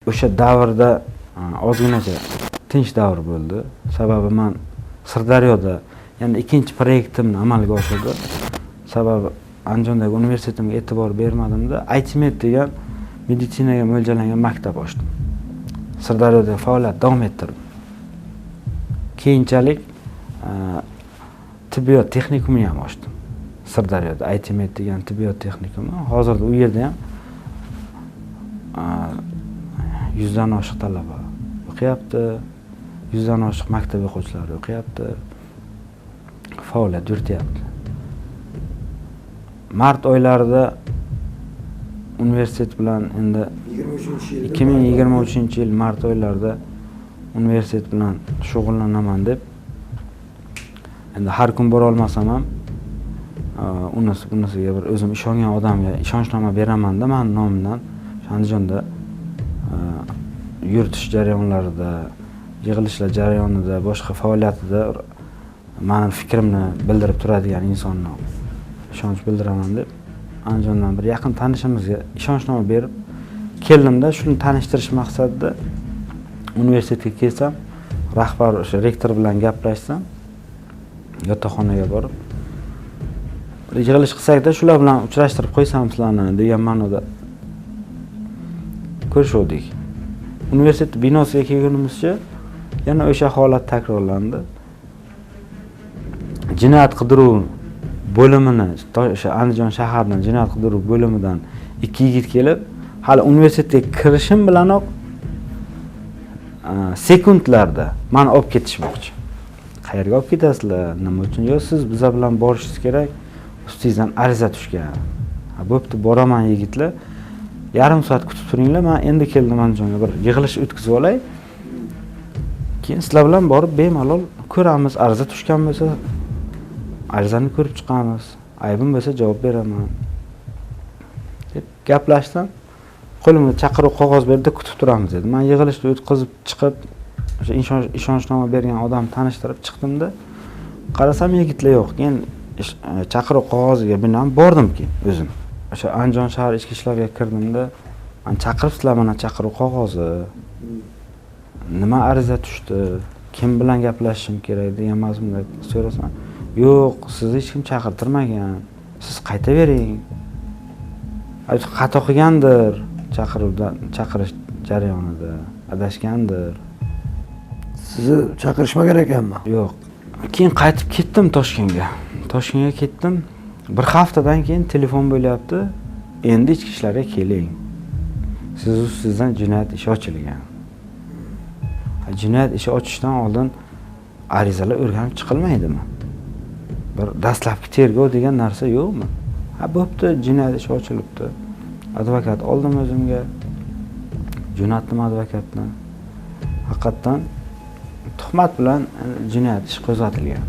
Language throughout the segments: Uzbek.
o'sha davrda ozginacha tinch davr bo'ldi. Sababi men Sirdaryoda yana ikkinchi proyektimni amalga oshirdim. Sababi Andijondagi universitetimga e'tibor bermadimda, ITMED degan meditsinaga mo'ljallangan maktab ochdim. Sirdaryoda faoliyat davom ettirdim. Keyinchalik tibbiyot texnikumini ham ochdim. Sirdaryoda ITMED degan tibbiyot texnikumi. Hozirda u yerda ham 100 dan oshiq talaba o'qiyapti. 100 dan oshiq maktab o'quvchilari o'qiyapti. Faoliyat yurityapti. Mart oylarida universitet bilan endi 2023-yil mart oylarida universitet bilan shug'ullanaman deb endi har kun bora olmasam ham unisiga bir o'zim ishongan odamga ishonchnoma beraman-da men nomimdan Andijonda yuritish jarayonlarida, yig'ilishlar jarayonida, boshqa faoliyatida mening fikrimni bildirib turadigan insonni ishonch bildiraman deb Andijondan bir yaqin tanishimizga ishonchnoma berib keldimda, shuni tanishtirish maqsadida universitetga kelsam, rahbar o'sha rektor bilan gaplashsam, yotoqxonaga borib yig'ilish qilsak-da, shular bilan uchrashtirib qo'ysam sizlarni degan ma'noda ko'rishdik. Universitet binosiga kelgunimizcha yana o'sha holat takrorlandi. Jinoyat qidiruv bo'limini, o'sha Andijon shaharining jinoyat qidiruv bo'limidan 2 yigit kelib, hali universitetga kirishim bilanoq sekundlarda meni olib ketishmoqchi. Qayerga olib ketasizlar? Nima uchun? Yo, siz bizlar bilan borishingiz kerak. Ustingizdan ariza tushgan. Bo'pti, boraman yigitlar. Yarim soat kutib turinglar, men endi keldim Andijonga, bir yig'ilish o'tkazib olay. Keyin sizlar bilan borib bemalol ko'ramiz, ariza tushgan bo'lsa arizani ko'rib chiqamiz. Aybim bo'lsa javob beraman deb gaplashdim. Qo'limga chaqiruv qog'oz berdi, kutib turamiz dedi. Men yig'ilishni o'tkazib chiqib, o'sha ishonchnoma bergan odamni tanishtirib chiqdimda, qarasam yigitlar yo'q. Keyin chaqiruv qog'oziga binoan bordim keyin o'zim. O'sha Andijon shahar ichki ishlarga kirdimda, men chaqiribsizlar, mana chaqiruv qog'ozi. Nima ariza tushdi? Kim bilan gaplashishim kerak degan mazmunda so'rasam, yo'q, sizni hech kim chaqirtirmagan. Siz qaytavering. Xato qilgandir, chaqirish jarayonida adashgandir. Sizni chaqirishmagan ekanmi? Yo'q. Keyin qaytib ketdim Toshkentga. Toshkentga ketdim. Bir haftadan keyin telefon bo'lyapti. Endi ichki ishlarga keling. Sizdan jinoyat ishi ochilgan. Jinoyat ishi ochishdan oldin arizalar o'rganib chiqilmaydimi? Bir dastlabki tergov degan narsa yo'qmi? Bo'pti, jinoyat ishi ochilibdi. Advokat oldim o'zimga. Jo'natdim advokatni. Haqiqatan tuhmat bilan jinoyat ishi qo'zg'atilgan.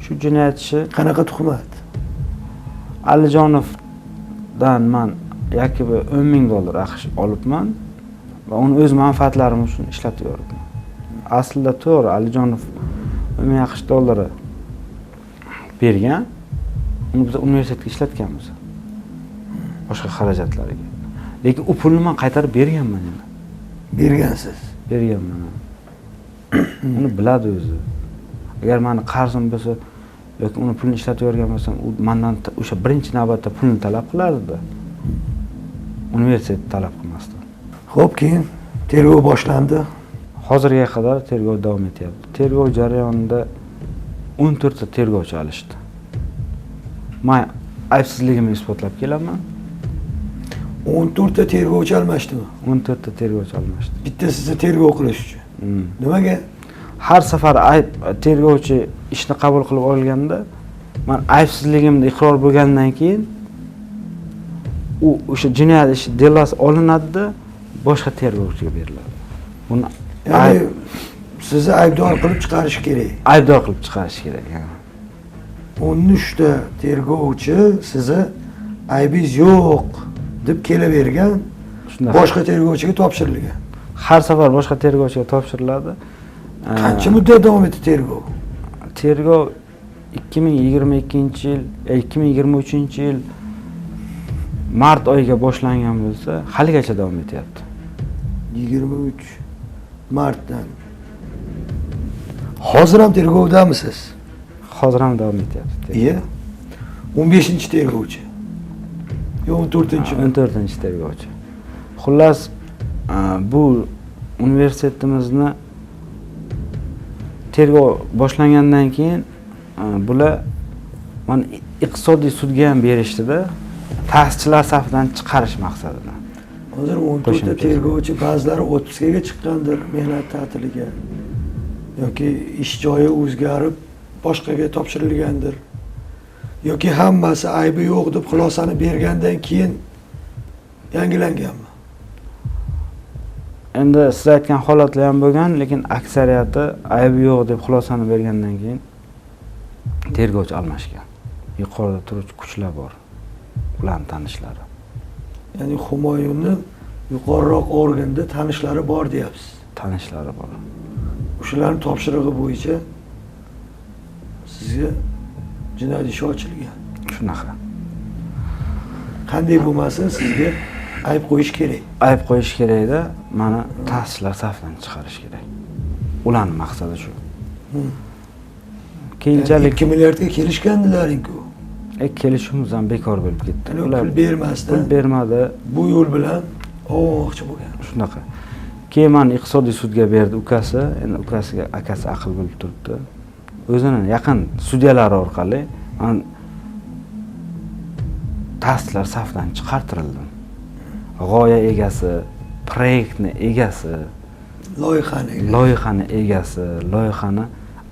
Shu jinoyat ishi qanaqa tuhmat? Alijonovdan men yoki $10,000 AQSh olibman va uni o'z manfaatlarim uchun ishlatib yuribman. Aslida to'g'ri, Alijonov $10,000 AQSh bergan. Uni biz universitetga ishlatganmiz. Boshqa xarajatlariga. Lekin u pulni men qaytarib berganman endi. Bergansiz? Berganman. Uni biladi o'zi. Agar meni qarzim bo'lsa yoki uni pulni ishlatib yorgan bo'lsam, u mendan o'sha birinchi navbatda pulni talab qilardi. Universitet talab qilmasdi. Xo'p, keyin tergov boshlandi. Hozirga qadar tergov davom etyapti. Tergov jarayonida 14 ta tergovchi olishdi. Men aybsizligimni isbotlab kelaman. 14 ta tergovchi almashdimi? 14 ta tergovchi almashdi. Bitta sizni tergov qilish uchun. Nimaga? Har safar tergovchi ishni qabul qilib olganda, men aybsizligimni iqror bo'lgandan keyin u o'sha jinoyat ishi delosi olinadi-da, boshqa tergovchiga beriladi. Buni ya'ni sizni aybdor qilib chiqarish kerak. Aybdor qilib chiqarish kerak. 13 ta tergovchi sizni aybingiz yo'q deb kelavergan, boshqa tergovchiga topshirilgan. Har safar boshqa tergovchiga topshiriladi. Qancha muddat davom etdi tergov? Tergov 2022-yil, 2023-yil mart oyiga boshlangan bo'lsa, haligacha davom etyapti. 23 martdan. Hozir ham tergovdamisiz? Hozir ham davom etyapti. Iya. 15-tergovchi. Yo 14-mi? 14-tergovchi. Xullas, bu universitetimizni tergov boshlangandan keyin bular mana iqtisodiy sudga ham berishdi-da, ta'sischilar safidan chiqarish maqsadida. Hozir 14 ta tergovchi, ba'zilari otpuskaga chiqqandir mehnat ta'tiliga. Yoki ish joyi o'zgarib boshqaga topshirilgandir. Yoki hammasi aybi yo'q deb xulosani bergandan keyin yangilanganmi? Endi siz aytgan holatlar ham bo'lgan, lekin aksariyati aybi yo'q deb xulosani bergandan keyin tergovchi almashgan. Yuqorida turuvchi kuchlar bor. Ularning tanishlari. Ya'ni Humoyunni yuqoriroq organda tanishlari bor deyapsiz. Tanishlari bor. O'shalarning topshirig'i bo'yicha sizga jinoyat ishi ochilgan. Shunaqa. Qanday bo'lmasin sizga ayb qo'yish kerak. Ayb qo'yish kerak-da, mana ta'sischilar safidan chiqarish kerak. Ularning maqsadi shu. Keyinchalik 2 milliardga kelishgandilaring-ku. Kelishuvimiz ham bekor bo'lib ketdi. Ular pul bermasdan, pul bermadi. Bu yo'l bilan olmoqchi bo'lgan. Shunaqa. Keyin meni iqtisodiy sudga berdi ukasi, endi ukasiga akasi aql bo'lib turibdi. O'zining yaqin sudyalar orqali men ta'sischilar safidan chiqartirildim. G'oya egasi, proyektni egasi, loyihani egasi, loyihani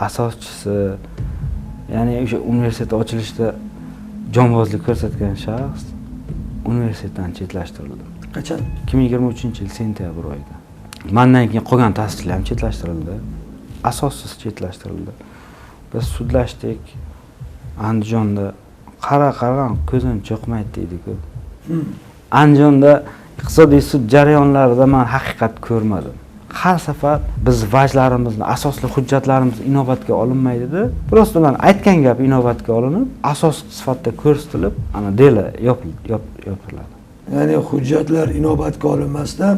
asoschisi, ya'ni o'sha universitet ochilishida jonbozlik ko'rsatgan shaxs universitetdan chetlashtirildi. Qachon? 2023-yil sentyabr oyida. Mendan keyin qolgan ta'sischilar ham chetlashtirildi. Asossiz chetlashtirildi. Biz sudlashdik. Andijonda qara ko'zim cho'qmaydi deydi-ku. Andijonda iqtisodiy sud jarayonlarida men haqiqat ko'rmadim. Har safar biz vajlarimizni, asosli hujjatlarimiz inobatga olinmaydi-da. Prosta ular aytgan gap inobatga olinib, asos sifatida ko'rsatilib, ana dela yopiladi. Ya'ni hujjatlar inobatga olinmasdan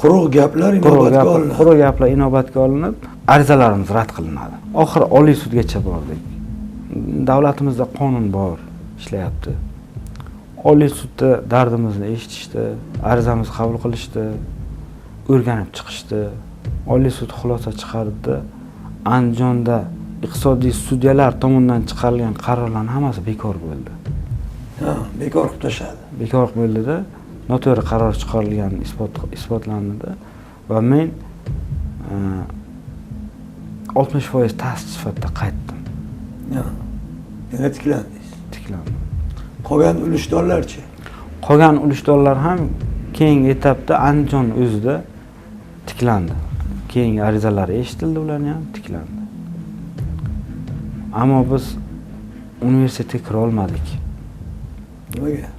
quruq gaplar inobatga olinadi. Quruq gaplar inobatga olinib, arizalarimiz rad qilinadi. Oxiri Oliy sudgacha bordik. Davlatimizda qonun bor, ishlayapti. Oliy sudda dardimizni eshitishdi, arizamizni qabul qilishdi, o'rganib chiqishdi. Oliy sud xulosa chiqardi. Andijonda iqtisodiy sudyalar tomonidan chiqarilgan qarorlarning hammasi bekor bo'ldi. Ha, bekor qilib tashladi. Bekor bo'ldi-da, noto'g'ri qaror chiqarilgani isbotlandi va men 60% ta'sis sifatida qaytdim. Ha. Yana tiklandingiz. Tiklandim. Qolgan ulushdorlarchi? Qolgan ulushdorlar ham keyingi etapda Andijon o'zida tiklandi. Keyingi arizalari eshitildi, ularni ham tiklandi. Ammo biz universitetga kira olmadik. Nimaga?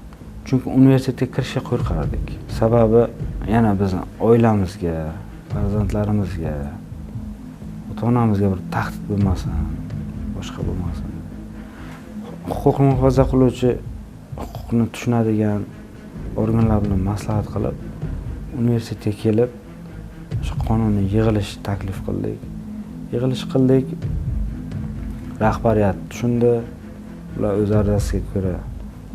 Chunki universitetga kirishga qo'rqardik. Sababi yana bizni oilamizga, farzandlarimizga, ota-onamizga bir tahdid bo'lmasin, boshqa bo'lmasin. Huquqni muhofaza qiluvchi, huquqni tushunadigan organlar bilan maslahat qilib, universitetga kelib, shu qonuniy yig'ilish taklif qildik. Yig'ilish qildik. Rahbariyat tushundi. Ular o'z arizasiga ko'ra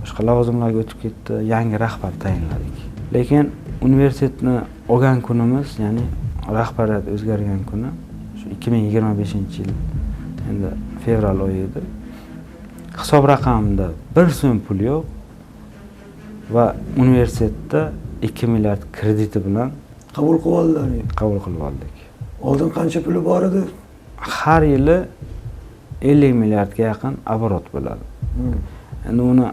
boshqa lavozimlarga o'tib ketdi. Yangi rahbar tayinladik. Lekin universitetni olgan kunimiz, ya'ni rahbariyat o'zgargan kuni, shu 2025-yil endi fevral oyi edi. Hisob raqamimda 1 so'm pul yo'q va universitetda 2 milliard krediti bilan qabul qilib oldilar. Qabul qilib oldik. Oldin qancha puli bor edi? Har yili 50 milliardga yaqin obrot bo'ladi. Endi uni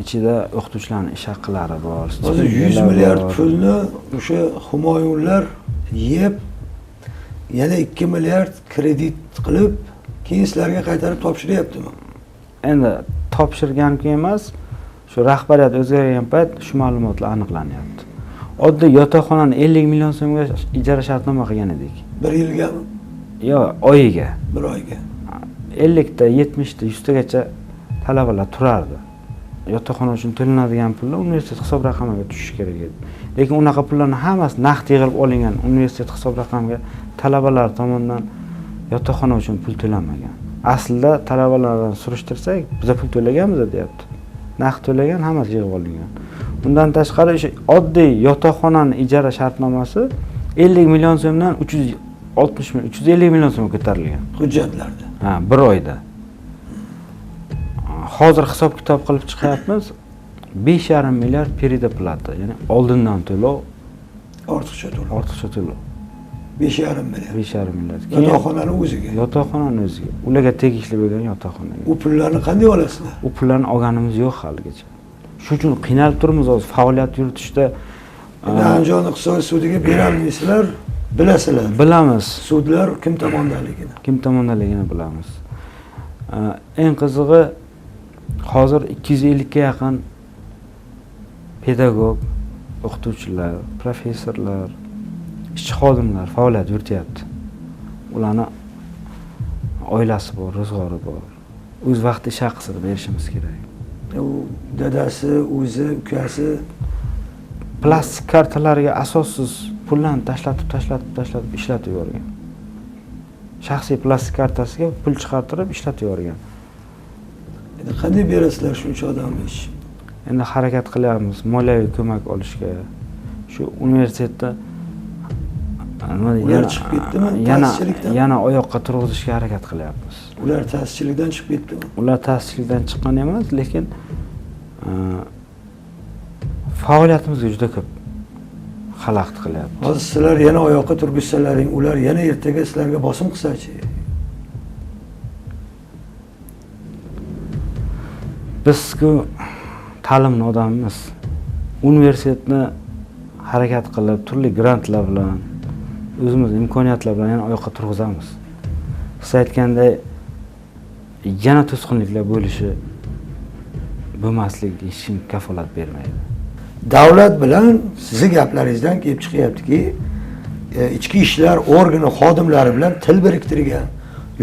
ichida o'qituvchilarning ish haqlari bor. Hozir 100 milliard pulni o'sha Humoyunlar yeb, yana 2 milliard kredit qilib, keyin sizlarga qaytarib topshiryaptimi? Endi topshirgan emas, shu rahbariyat o'zgargan payt shu ma'lumotlar aniqlanyapti. Oddiy yotoqxonani 50 million so'mga ijara shartnoma qilgan edik. 1 yilgami? Yo'q, oyiga. 1 oyga. 50 ta, 70 ta, 100 tagacha talabalar turardi. Yotoqxona uchun to'lanadigan pullar universitet hisob raqamiga tushishi kerak edi. Lekin unaqa pullarni hammasi naqd yig'ilib olingan universitet hisob raqamiga talabalar tomonidan yotoqxona uchun pul to'lanmagan. Aslida talabalardan surishtirsak, biz pul to'laganmiz deyapti. Naqd to'lagan, hammasi yig'ib olingan. Undan tashqari oddiy yotoqxonaning ijara shartnomasi 50 million so'mdan 350 million so'mga ko'tarilgan. Hujjatlarda. Ha, bir oyda. Hozir hisob kitob qilib chiqyapmiz. 5,5 milliard perida plata, ya'ni oldindan to'lov, Ortiqcha to'lov. 5,5 milliard. 5,5 milliard. Yotoqxonaning o'ziga. Yotoqxonaning o'ziga. Ularga tegishli bo'lgan yotoqxonaga. U pullarni qanday olasizlar? U pullarni olganimiz yo'q haligacha. Shu uchun qiynalib turibmiz hozir faoliyat yuritishda. Andijon iqtisodiy sudiga berolmaysizlar, bilasizlar. Bilamiz. Sudlar kim tomondaligini. Kim tomondaligini bilamiz. Eng qizig'i hozir 250 ga yaqin pedagog, o'qituvchilar, professorlar, ishchi xodimlar faoliyat yurityapti. Ularni oilasi bor, ro'zg'ori bor. O'z vaqti ish haqisini berishimiz kerak. U dadasi, o'zi, ukasi Plastik kartalarga asossiz pullarni tashlatib ishlatib yuborgan. Shaxsiy plastik kartasiga pul chiqartirib ishlatib yuborgan. Endi qanday berasizlar shuncha odamga ish? Endi harakat qilyapmiz moliyaviy ko'mak olishga. Shu universitetda ular chiqib ketdimi? Yana oyoqqa turg'izishga harakat qilyapmiz. Ular ta'sischilikdan chiqib ketdimi? Ular ta'sischilikdan chiqqan emas, lekin faoliyatimizga juda ko'p xalaqit qilyapti. Hozir sizlar yana oyoqqa turgizsalaring, ular yana ertaga sizlarga bosim qilsa-chi? Biz-ku ta'limni odamimiz. Universitetni harakat qilib, turli grantlar bilan, o'zimiz imkoniyatlar bilan yana oyoqqa turg'izamiz. Siz aytganday yana to'sqinliklar bo'lishi bo'lmasligiga hech kim kafolat bermaydi. Davlat bilan sizning gaplaringizdan kelib chiqyaptiki, ichki ishlar organi xodimlari bilan til biriktirgan,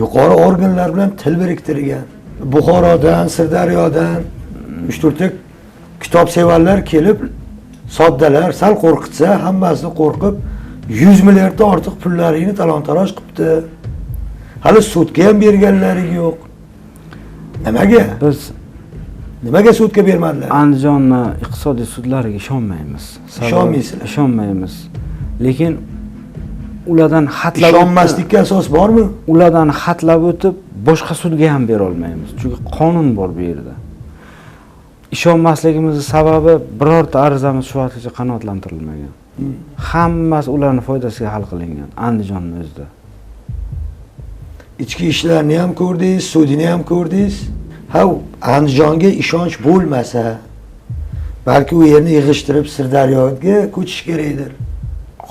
yuqori organlar bilan til biriktirgan. Buxorodan, Sirdaryodan 3-4 ta kitobsevarlar kelib, soddalar sal qo'rqitsa, hammasi qo'rqib 100 milliarddan ortiq pullaringni talon-taroj qilibdi. Hali sudga ham berganlari yo'q. Nimaga? Biz nimaga sudga bermadilar? Andijonni iqtisodiy sudlariga ishonmaymiz. Ishonmaysizlar. Ishonmaymiz. Lekin ulardan xatlab ishonmaslikka asos bormi? Ulardan xatlab o'tib boshqa sudga ham bera olmaymiz. Chunki qonun bor bu yerda. Ishonmasligimizning sababi birorta arizamiz shu vaqtgacha qanoatlantirilmagan. Hammasi ularning foydasiga hal qilingan Andijonning o'zida. Ichki ishlarni ham ko'rdingiz, sudini ham ko'rdingiz. Ha, Andijonga ishonch bo'lmasa, balki u yerni yig'ishtirib Sirdaryoga ko'chish kerakdir.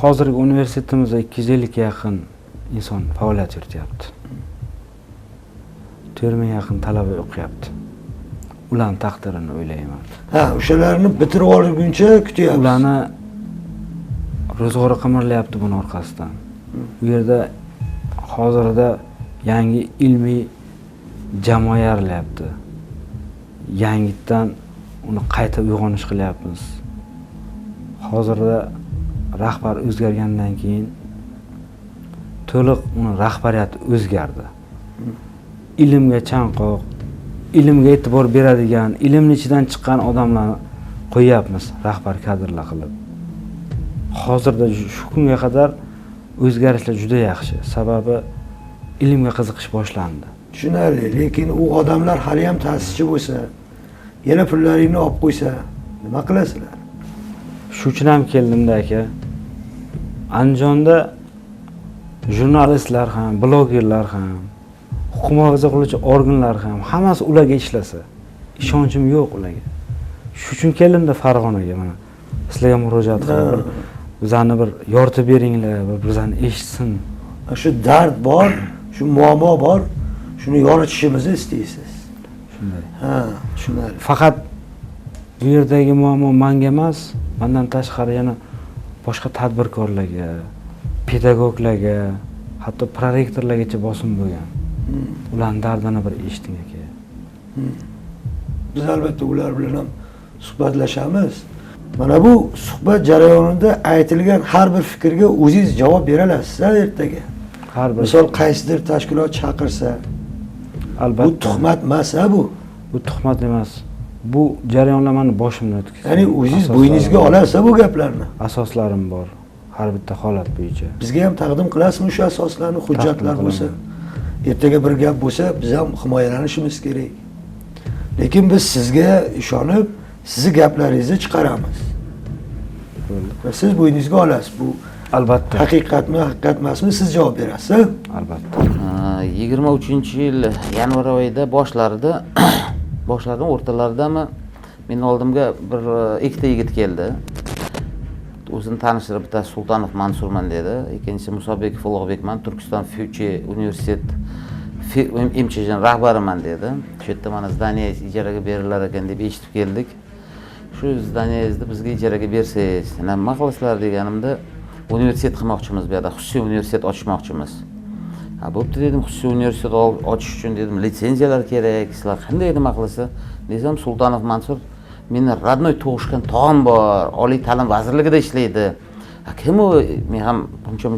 Hozirgi universitetimizda 250 ga yaqin inson faoliyat yurityapti. 4,000 ga yaqin talaba o'qiyapti. Ularning taqdirini o'ylayman. Ha, o'shalarni bitirib olguncha kutyapmiz. Ularni ro'zg'ori qimirlayapti buning orqasidan. Bu yerda hozirda yangi ilmiy jamoa yaralyapti. Yangitdan uni qayta uyg'onish qilyapmiz. Hozirda rahbar o'zgargandan keyin to'liq uni rahbariyati o'zgardi. Ilmga chanqoq, ilmga e'tibor beradigan, ilmning ichidan chiqqan odamlarni qo'yapmiz rahbar kadrlar qilib. Hozirda shu kunga qadar o'zgarishlar juda yaxshi. Sababi ilmga qiziqish boshlandi. Tushunarli, lekin u odamlar hali ham ta'sischi bo'lsa, yana pullaringni olib qo'ysa, nima qilasizlar? Shu uchun ham keldimda aka. Andijonda jurnalistlar ham, blogerlar ham, huquq muhofaza qiluvchi organlar ham hammasi ularga ishlasa, ishonchim yo'q ularga. Shu uchun keldimda Farg'onaga mana. Sizlarga murojaat qilib, bizani bir yoritib beringlar, bizani eshitsin. Shu dard bor, shu muammo bor, shuni yoritishimizni istaysiz. Shunday. Ha, tushunarli. Faqat bu yerdagi muammo menga emas, mendan tashqari yana boshqa tadbirkorlarga, pedagoglarga, hatto prorektorlargacha bosim bo'lgan. Ularning dardini bir eshiting aka. Biz albatta ular bilan ham suhbatlashamiz. Mana bu suhbat jarayonida aytilgan har bir fikrga o'zingiz javob bera olasiz ertaga. Har bir Misol qaysidir tashkilot chaqirsa, albatta bu tuhmat emas bu. bu tuhmat emas. Bu jarayonlarni boshimdan o'tkazdim. Ya'ni o'zingiz bo'yningizga olasiz bu gaplarni. Asoslarim bor. Har bitta holat bo'yicha. Bizga ham taqdim qilasizmi shu asoslarni, hujjatlar Taqdim bo'lsa? Ertaga bir gap bo'lsa, biz ham himoyalanishimiz kerak. Lekin biz sizga ishonib, sizni gaplaringizni chiqaramiz. Va siz bo'yningizga olasiz. Bu Albatta. haqiqatmi, haqiqat emasmi siz javob berasiz. Albatta. 23-yil yanvar oyida boshlaridan o'rtalaridami men oldimga bir ikkita yigit keldi. O'zini tanishtirib, bittasi Sultanov Mansurman dedi, ikkinchisi Musobekov Ulug'bekman, Turkiston Future Universitet MCH'ning rahbariman dedi. Shu yerda mana zdaniya ijaraga berilar ekan deb eshitib keldik. Shu zdaniyangizni bizga ijaraga bersangiz, nima qilasizlar deganimda, universitet qilmoqchimiz, bu yerda xususiy universitet ochmoqchimiz. Ha, bo'pti dedim, xususiy universitet ochish uchun dedim, litsenziyalar kerak, sizlar qanday nima qilasiz? Desam, Sultanov Mansur meni radnoy tug'ishgan tog'am bor, oliy ta'lim vazirligida ishlaydi. Kim u? Men ham buncha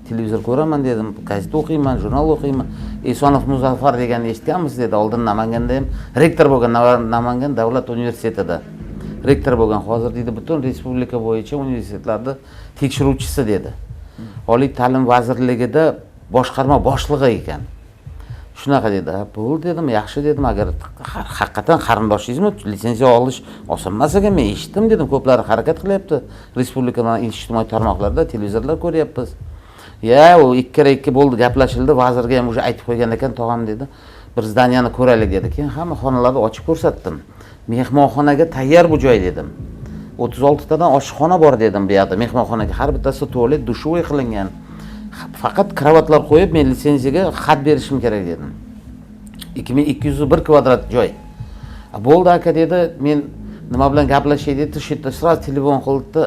televizor ko'raman dedim, gazeta o'qiyman, jurnal o'qiyman. Esonov Muzaffar deganni eshitganmiz dedi. Oldin Namanganda ham rektor bo'lgan, Namangan davlat universitetida rektor bo'lgan. Hozir dedi butun respublika bo'yicha universitetlarda tekshiruvchisi dedi. Oliy ta'lim vazirligida boshqarma boshlig'i ekan. Shunaqa dedi. Bo'ldi dedim, yaxshi dedim, agar haqiqatan qarindoshingizmi, litsenziya olish oson emas ekan, men eshitdim dedim, ko'plari harakat qilyapti. Respublikaning ijtimoiy tarmoqlarida, televizorlar ko'ryapmiz. Ya, u 2 bo'ldi, gaplashildi, vazirga ham o'sha aytib qo'ygan ekan, tog'am dedi. Bir zdaniyani ko'raylik dedi. Keyin hamma xonalarni ochib ko'rsatdim. Mehmonxonaga tayyor bu joy dedim. 36 tadan oshxona bor dedim bu yerda. Mehmonxonaga har bittasi tualet, dushovoy qilingan. Faqat kravatlar qo'yib, men litsenziyaga xat berishim kerak dedim. 2201 kvadrat joy. Bo'ldi aka dedi, men nima bilan gaplashay dedi, shu yerda sraz telefon qildi.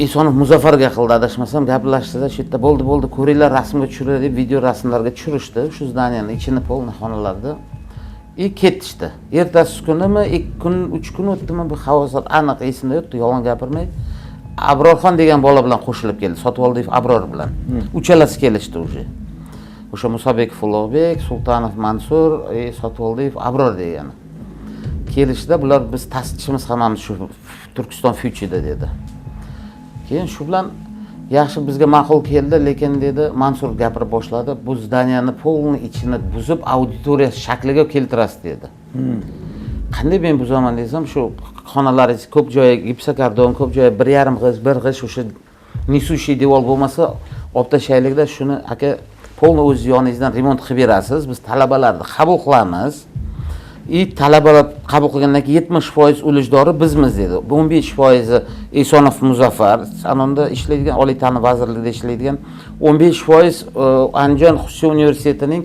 Esonov Muzaffarga qildi, adashmasam gaplashdida, shu yerda bo'ldi, ko'ringlar, rasmga tushiradi deb video rasmlarga tushirishdi, shu zdaniyaning ichini polni xonalarda. Ketishdi. Ertasi kunimi, 2 kun, 3 kun o'tdimi, bu hozir aniq esimda yo'q, yolg'on gapirmay. Abrorxon degan bola bilan qo'shilib keldi. Sotvoldiyev Abror bilan. Uchalasi kelishdi o'sha. O'sha Musobekov Ulug'bek, Sultanov Mansur, Sotvoldiyev Abror degani. Kelishdi, bular biz ta'sischimiz hammamiz shu Turkiston Future dedi. Keyin shu bilan yaxshi bizga ma'qul keldi, lekin dedi, Mansur gapirib boshladi. Bu zdaniyani polni ichini buzib auditoriya shakliga keltirasiz dedi. Qanday men buzaman desam, shu xonalaringiz ko'p joyi gipsokardon, ko'p joyi 1,5 g'iz, 1 g'iz o'sha nisushi devor bo'lmasa, olib tashlaylikda shuni aka polni o'z yoningizdan remont qilib berasiz. Biz talabalarni qabul qilamiz. Talabalar qabul qilgandan keyin 70% ulujdori bizmiz dedi. 15% Esonov Muzaffar, anonda ishlaydigan oliy ta'lim vazirligida ishlaydigan, 15% Andijon xususiy universitetining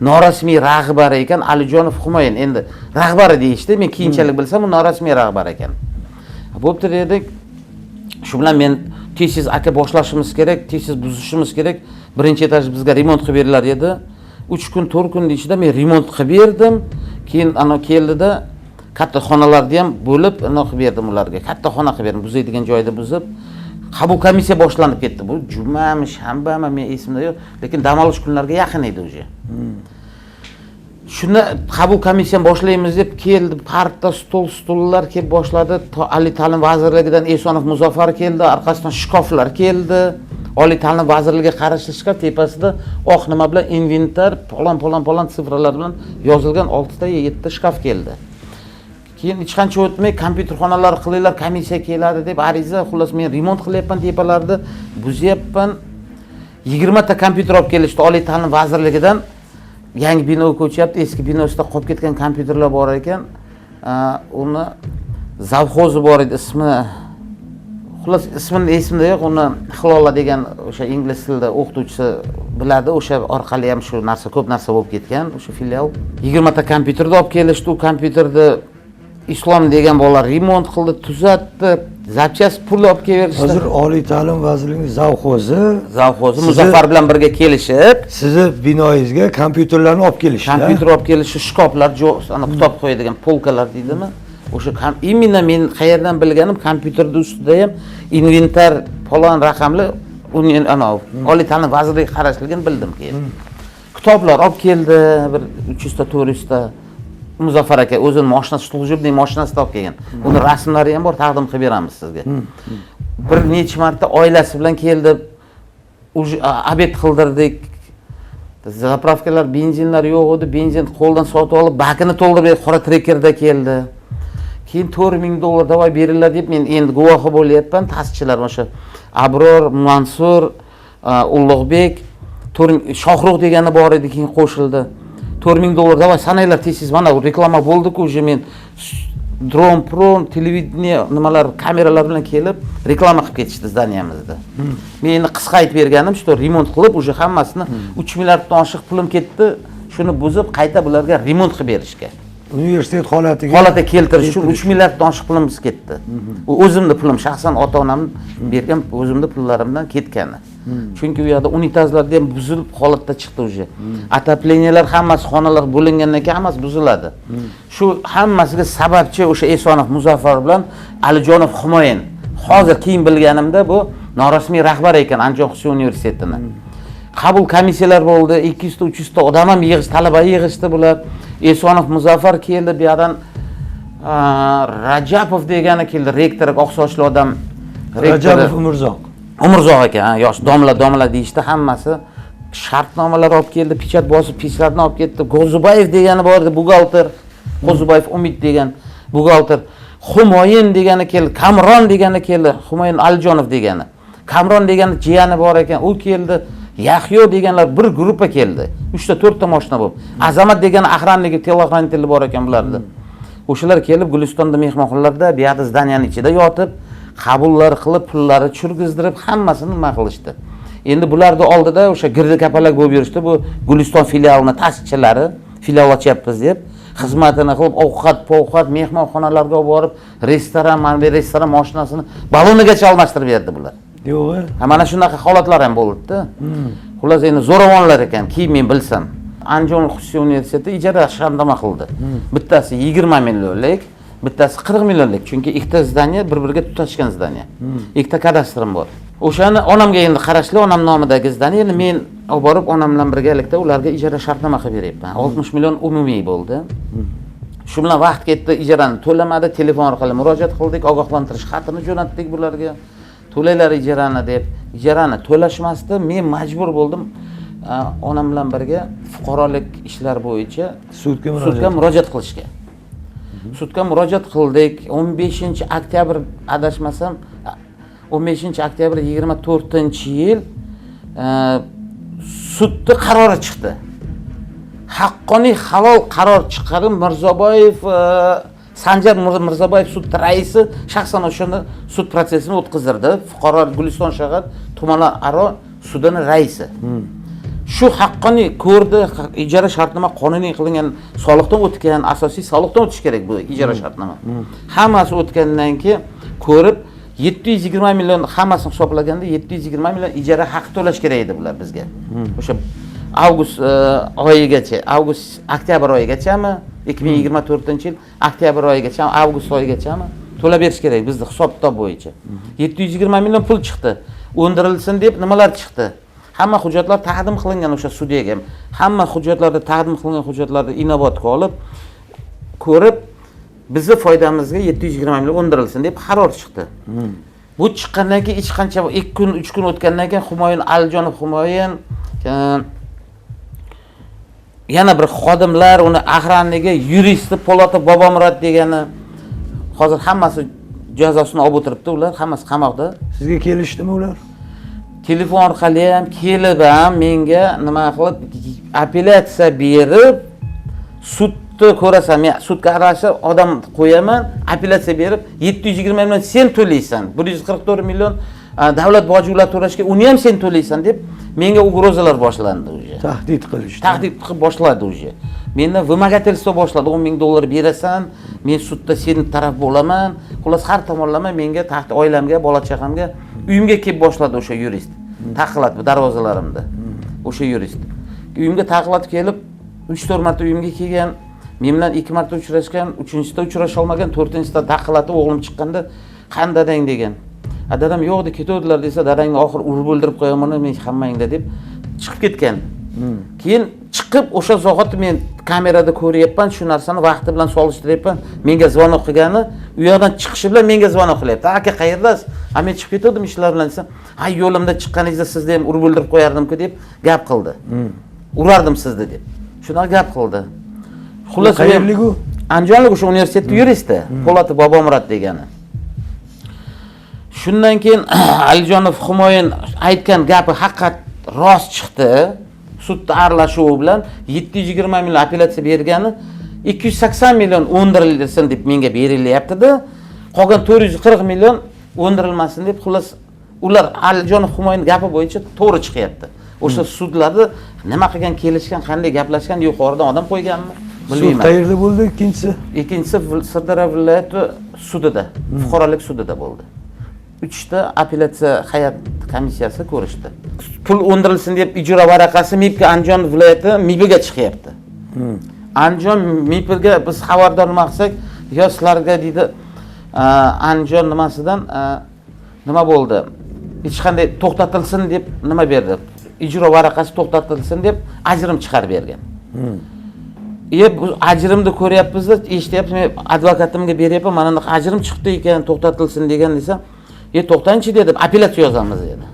norasmiy rahbari ekan Alijonov Humoyin. Endi rahbari deyishdi, men keyinchalik bilsam, u norasmiy rahbar ekan. Bo'pti dedik. Shu bilan men tez aka boshlashimiz kerak, tez buzishimiz kerak. Birinchi etaj bizga remont qilib berilar edi. 3 kun, 4 kun ichida men remont qilib berdim. Keyin ana keldida katta xonalarni ham bo'lib, ana qilib berdim ularga. Katta xona qilib berdim, buzaydigan joyda buzib. Qabul komissiya boshlanib ketdi. Bu jumami, shanbami, men esimda yo'q, lekin dam olish kunlariga yaqin edi o'sha. Shuni qabul komissiyani boshlaymiz deb keldi, parta, stullar kelib boshladi. Oliy ta'lim vazirligidan Esonov Muzaffar keldi, orqasidan shkoflar keldi. Oliy ta'lim vazirligiga qarashli shkaf tepasida oq nima bilan inventar, palon sifralar bilan yozilgan 6 ta 7 ta shkaf keldi. Keyin hech qancha o'tmay kompyuter xonalari qilinglar, komissiya keladi deb ariza, xullas men remont qilyapman tepalarni, buzyapman. 20 ta kompyuter olib kelishdi oliy ta'lim vazirligidan. Yangi bino ko'chyapti, eski binosida qolib ketgan kompyuterlar bor ekan. Uni zavxozi bor edi, xullas ismini esimda yo'q, uni Hilola degan o'sha ingliz tilida o'qituvchisi biladi, o'sha orqali ham shu narsa ko'p narsa bo'lib ketgan, o'sha filial. 20 ta kompyuterni olib kelishdi, u kompyuterni Islom degan bola remont qildi, tuzatdi, zapchast pul olib kelishdi. Hozir oliy ta'lim vazirligining zavxozi Muzaffar bilan birga kelishib, sizni binoyingizga kompyuterlarni olib kelishdi. Kompyuter olib kelishi, shkoflar, ana kitob qo'yadigan polkalar deydimi? o'sha именно men qayerdan bilganim kompyuterda ustida ham inventar falon raqamli uni anavi oliy ta'lim vazirligiga qarashligini bildim keyin. Kitoblar olib keldi, bir 300 ta 400 ta. Muzaffar aka o'zini mashinasi slujebniy mashinasida olib kelgan. Uni rasmlari ham bor, taqdim qilib beramiz sizga. Bir necha marta oilasi bilan keldi. Obed qildirdik. Zapravkalar, benzinlar yo'q edi, benzin qo'ldan sotib olib, bakini to'ldirib qora trekerda keldi. Keyin $4000 davay beringlar deb men endi guvohi bo'lyapman, ta'sischilar o'sha Abror, Mansur, Ulug'bek, Shohruh degani bor edi, keyin qo'shildi. $4000 davay sananglar tez mana reklama bo'ldi-ku, o'sha men dron prom, televideniya nimalar, kameralar bilan kelib reklama qilib ketishdi zdaniyamizda. Men endi qisqa aytib berganim, shu remont qilib, o'sha hammasini 3 milliarddan oshiq pulim ketdi, shuni buzib qayta bularga remont qilib berishga. Universitet holatiga keltirish uchun 3 milliarddan oshiq pulimiz ketdi. U o'zimning pulim, shaxsan ota-onam bergan o'zimning pullarimdan ketgani. Chunki u yerda unitazlarda ham buzilib holatda chiqdi o'sha. Atapleniyalar hammasi xonalar bo'lingandan keyin hammasi buziladi. Shu hammasiga sababchi o'sha Esonov Muzaffar bilan Alijonov Humoyin. Hozir keyin bilganimda bu norasmiy rahbar ekan Andijon Xususiy universitetining. Qabul komissiyalar bo'ldi, 200 ta 300 ta odam ham talaba yig'ishdi bular. Esonov Muzaffar keldi, bu yerdan Rajapov degani keldi, rektor, oq sochli odam. Rajapov Umurzoq ekan, yosh domla deyishdi, hammasi shartnomalar olib keldi, pechat bosib, pechlarni olib ketdi. Qo'zubayev degani bor edi, buxgalter. Qo'zubayev Umid degan buxgalter. Humoyin degani keldi, Kamron degani keldi, Humoyin Alijonov degani. Kamron degani jiyani bor ekan, u keldi. Yahyo deganlar bir guruhga keldi. 3 ta 4 ta mashina bo'lib. Azamat degan ahranligi telexraniteli bor ekan bularda. O'shalar kelib Gulistonda mehmonxonalarda, bu yerda zdaniyaning ichida yotib, qabullar qilib, pullari tushirgizdirib, hammasini nima qilishdi. Endi bularni oldida o'sha girdi kapalak bo'lib yurishdi. Bu Guliston filialining ta'sischilari filial ochyapmiz deb xizmatini qilib, ovqat, mehmonxonalarga borib, restoran, mana bu restoran mashinasini balonigacha almashtirib berdi bular. Yo'q. Mana shunaqa holatlar ham bo'ldi-da. Xullas endi zo'ravonlar ekan, keyin men bilsam. Andijon Xususiy universiteti ijara shartnoma qildi. Bittasi 20 millionlik, bittasi 40 millionlik. Chunki ikkita zdaniya bir-biriga tutashgan zdaniya. Ikkita kadastrim bor. O'shani onamga endi qarashli, onam nomidagi zdaniya, endi men olib borib onam bilan birgalikda ularga ijara shartnoma qilib beryapman. 60 million umumiy bo'ldi. Shu bilan vaqt ketdi, ijarani to'lamadi, telefon orqali murojaat qildik, ogohlantirish xatini jo'natdik bularga. To'laylar ijarani deb, ijarani to'lashmasdi, men majbur bo'ldim onam bilan birga fuqarolik ishlar bo'yicha sudga murojaat qilishga. Sudga murojaat qildik. 15-oktyabr adashmasam 15-oktyabr 24-yil sudning qarori chiqdi. Haqqoniy halol qaror chiqarib Mirzoboyev Sanjar Mirzoboyev sud raisi shaxsan o'shani sud protsessini o'tkazdirdi. Fuqaro Guliston shahar tumanaro sudining raisi. Shu haqqoniy ko'rdi, ijara shartnoma qonuniy qilingan, soliqdan o'tgan, asosiy soliqdan o'tish kerak bu ijara shartnoma. Hammasi o'tgandan keyin ko'rib 720 million hammasini hisoblaganda 720 million ijara haq to'lash kerak edi bular bizga. O'sha avgust oyigacha, oktyabr oyigachami, 2024-yil oktyabr oyigacha, avgust oyigachami to'lab berish kerak bizning hisob-kitob bo'yicha. 720 million pul chiqdi. O'ndirilsin deb nimalar chiqdi? Hamma hujjatlar taqdim qilingan o'sha sudyaga. Hamma hujjatlarda taqdim qilingan hujjatlarni inobatga olib, ko'rib, bizni foydamizga 720 million o'ndirilsin deb qaror chiqdi. Bu chiqqandan keyin hech qancha 2 kun, 3 kun o'tgandan keyin Humoyin Alijonov Humoyin yana bir xodimlar uni ahranligi yuristi Po'latov Bobomurod degani hozir hammasi jazosini olib o'tiribdi, ular hammasi qamoqda. Sizga kelishdimi ular? Telefon orqali ham kelib ham menga nima qilib apellyatsiya berib sudni ko'rasan, men sudga aralashib odam qo'yaman, apellyatsiya berib 720 million sen to'laysan, 144 million davlat bojilar to'lashga uni ham sen to'laysan deb menga ugrozalar boshlandi o'sha. Tahdid qilishdi. Tahdid qilib boshladi o'sha. Mendan vымогательство boshladi. $10,000 berasan, men sudda sening taraf bo'laman. Xullas har tomonlama menga tahdid, oilamga, bola chaqamga, uyimga kelib boshladi o'sha yurist. Taqiladi darvozalarimda. O'sha yurist. Uyimga taqilib kelib 3-4 marta uyimga kelgan, men bilan 2 marta uchrashgan, 3-da uchrasha olmagan, 4-da taqqilatib o'g'lim chiqqanda, "Qani dadang?" degan. Dadam yo'qdi, ketuvdilar desa, dadangni oxir urib o'ldirib qo'yaman men hammangda deb chiqib ketgan. Keyin chiqib o'sha zahoti men kamerada ko'ryapman, shu narsani vaqti bilan solishtiryapman. Menga zvonok qilgani, u yoqdan chiqishi bilan menga zvonok qilyapti. "Aka, qayerdasiz?" "Ha, men chiqib ketdim ishlar bilan" desam, "Ha, yo'limda chiqqaningizda sizni ham urib o'ldirib qo'yardim-ku" deb gap qildi. "Urardim sizni" deb. Shunaqa gap qildi. Xullas, qayerlik u? Andijonlik, o'sha universitetda yuristi, Po'latov Bobomurod degani. Shundan keyin Alijonov Humoyin aytgan gapi haqiqat rost chiqdi. Sudda aralashuvi bilan 720 million apellyatsiya bergani 280 million o'ndirilsin deb menga berilyapti-da. Qolgan 440 million o'ndirilmasin deb, xullas ular Alijonov Humoyin gapi bo'yicha to'g'ri chiqyapti. O'sha sudlarda nima qilgan, kelishgan, qanday gaplashgan, yuqoridan odam qo'yganmi bilmayman. Sud qayerda bo'ldi ikkinchisi? Ikkinchisi Sirdaryo viloyati sudida, fuqarolik sudida bo'ldi. 3ta apellyatsiya hay'at komissiyasi ko'rishdi. Pul o'ndirilsin deb ijro varaqasi MIPga Andijon viloyati MIPga chiqyapti. Andijon MIPga biz xabardor qilsak, yo sizlarga deydi Andijon nimasidan nima bo'ldi? Hech qanday to'xtatilsin deb nima berdi? Ijro varaqasi to'xtatilsin deb ajrim chiqarib bergan. Bu ajrimni ko'ryapmiz-da, eshityapmiz, men advokatimga beryapman, mana bunday ajrim chiqdi ekan, to'xtatilsin degan desa, to'xtangchi dedim, apellyatsiya yozamiz dedi.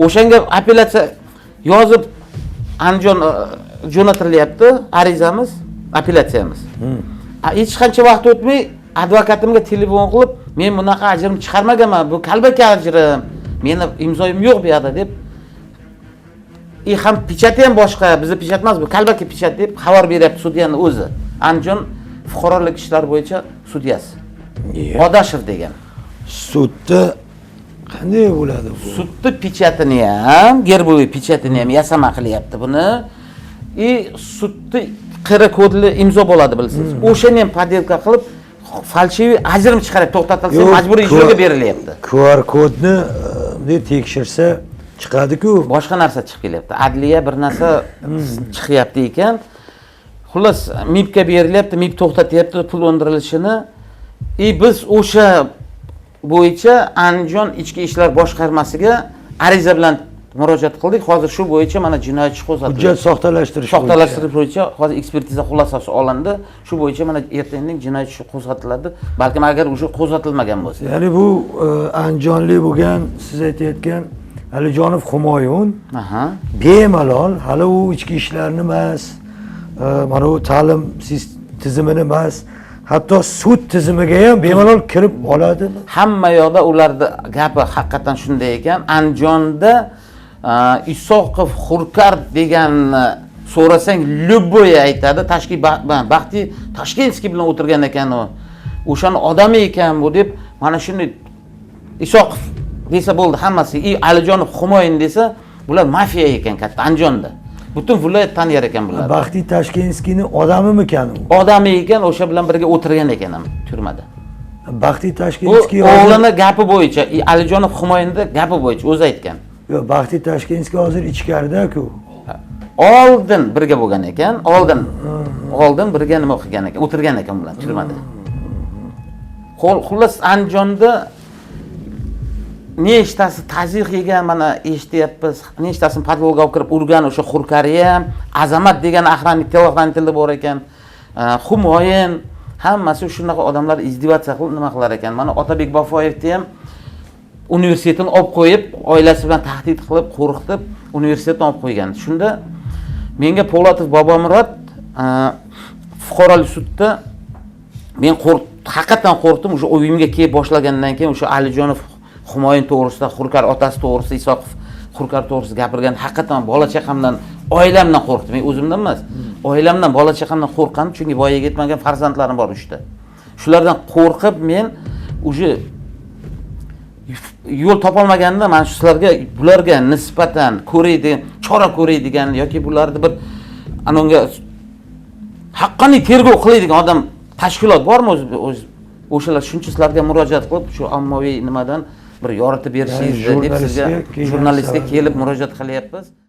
O'shanga apellyatsiya yozib Andijon jo'natilyapti, arizamiz, apellyatsiyamiz. Hech qancha vaqt o'tmay advokatimga telefon qilib, "Men bunaqa ajrim chiqarmaganman, bu qalbaki ajrim. Meni imzoyim yo'q bu yerda" deb. Ham pechati ham boshqa, bizning pechat emas, bu qalbaki pechat deb xabar beryapti sudyaning o'zi. Andijon fuqarolik ishlar bo'yicha sudyasi. Odashev degan. Sudda qanday bo'ladi bu? Sudda pechatini ham, gerboviy pechatini ham yasama qilyapti buni. Sudda qira kodli imzo bo'ladi bilsiz. O'shani ham poddelka qilib, falshiviy ajrim chiqarib to'xtatilsa, majburiy ijroga berilyapti. QR kodni bunday tekshirsa chiqadi-ku. Boshqa narsa chiqib kelyapti. Adliya bir narsa chiqyapti ekan. Xullas, MIPga berilyapti, MIP to'xtatyapti pul o'ndirilishini. Biz o'sha bo'yicha Andijon ichki ishlar boshqarmasiga ariza bilan murojaat qildik. Hozir shu bo'yicha mana jinoyat ishi qo'zg'atildi. Hujjat soxtalashtirish bo'yicha hozir ekspertiza xulosasi olindi. Shu bo'yicha mana ertangi jinoyat ishi qo'zg'atiladi. Balkim agar o'sha qo'zg'atilmagan bo'lsa. Ya'ni bu andijonlik bo'lgan, siz aytayotgan Alijonov Humoyun bemalol hali u ichki ishlarni emas, mana u ta'lim tizimini emas, hatto sud tizimiga ham bemalol kirib oladi. Hamma yoqda ularda gapi haqiqatan shunday ekan. Andijonda Isoqov Xurkar deganni so'rasang, любой aytadi. Baxti Tashkentskiy bilan o'tirgan ekan u. O'shani odami ekan bu deb, mana shunday Isoqov desa bo'ldi hammasi. Alijonov Humoyin desa, bular mafiya ekan katta Andijonda. Butun viloyat taniyar ekan bular. Baxti Tashkentskiyning odamimikan u? Odami ekan, o'sha bilan birga o'tirgan ekan ham turmada. Baxti Tashkentskiy o'g'lini gapi bo'yicha, Alijonov Humoyinda gapi bo'yicha o'zi aytgan. Yo'q, Baxti Tashkentskiy hozir ichkarida-ku. Oldin birga bo'lgan ekan, oldin birga nima qilgan ekan, o'tirgan ekan bilan turmada. Xullas Andijonda nechtasi tazyiq yegan, mana eshityapmiz. Nechtasini podvolga olib kirib urgan o'sha Xurkari ham, Azamat degan охранитель bor ekan. Humoyin, hammasi shunaqa odamlar izdivatsiya qilib nima qilar ekan. Mana Otabek Bafoyevni ham universitetini olib qo'yib, oilasi bilan tahdid qilib, qo'rqitib, universitetni olib qo'ygan. Shunda menga Po'latov Bobomurod fuqarolik sudda men haqiqatan qo'rqdim. O'sha o'yimga kelib boshlagandan keyin o'sha Alijonov Humoyin to'g'risida, Xurkar otasi to'g'risida, Isoqov Xurkar to'g'risida gapirgan, haqiqatan bola chaqamdan, oilamdan qo'rqdim. Men o'zimdan emas, oilamdan, bola chaqamdan qo'rqadim, chunki voyaga yetmagan farzandlarim bor 3 ta. Shulardan qo'rqib men o'sha yo'l topolmaganda mana shularga, bularga nisbatan ko'raydi, chora ko'raydigan yoki bularni bir anonga haqqoniy tergov qiladigan odam, tashkilot bormi o'zi? O'shalar shuncha sizlarga murojaat qilib, shu ommaviy nimadan bir yoritib berishingizni deb sizga jurnalistga kelib murojaat qilyapmiz.